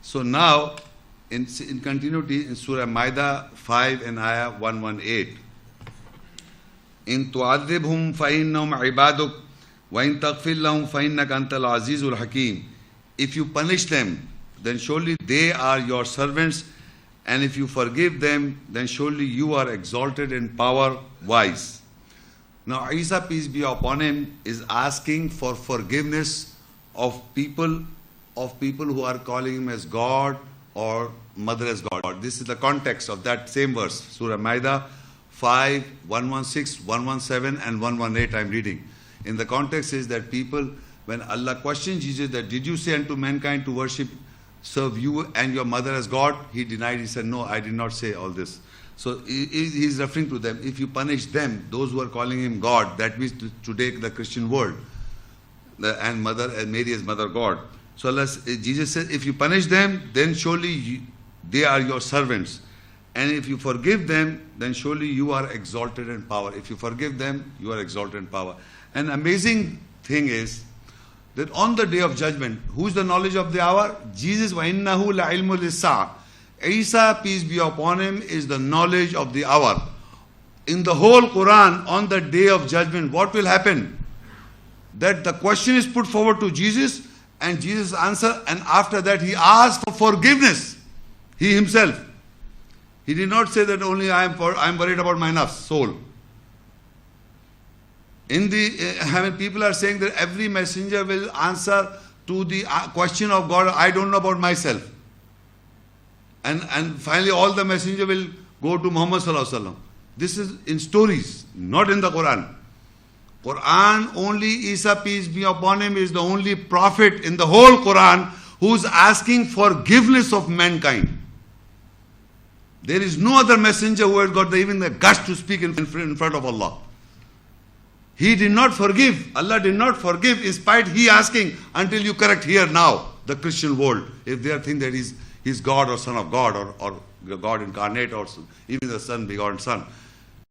So now, in continuity, in Surah Maida 5 and Ayah 118, إن تعذبهم فإنهم عبادك وإن تغفر لهم فإنك أنت العزيز الحكيم. If you punish them, then surely they are your servants, and if you forgive them, then surely you are exalted in power, wise. Now Isa, peace be upon him, is asking for forgiveness of people who are calling him as God or mother as God. This is the context of that same verse, Surah Maida 5, 116, 117 and 118 I am reading. In the context is that people, when Allah questioned Jesus that did you say unto mankind to serve you and your mother as God? He denied, he said, no, I did not say all this. So he is referring to them. If you punish them, those who are calling him God, that means today the Christian world, and Mary as mother God. So Jesus said, if you punish them, then surely they are your servants. And if you forgive them, then surely you are exalted in power. If you forgive them, you are exalted in power. An amazing thing is that on the day of judgment, who's the knowledge of the hour? Jesus, وَإِنَّهُ لَعِلْمُ لِلسَّاعَةِ. Isa, peace be upon him, is the knowledge of the hour. In the whole Quran, on the day of judgment, what will happen? That the question is put forward to Jesus, and Jesus answer, and after that he asked for forgiveness. He himself. He did not say that only I am worried about my nafs, soul. People are saying that every messenger will answer to the question of God, I don't know about myself. And finally all the messenger will go to Muhammad sallallahu alaihi wasallam. This is in stories, not in the Quran. Quran, only Isa, peace be upon him, is the only prophet in the whole Quran who's asking forgiveness of mankind. There is no other messenger who has got even the guts to speak in front of Allah. He did not forgive. Allah did not forgive, in spite he asking, until you correct here now, the Christian world, if they think that he's God or son of God or God incarnate or even the Son, begotten Son.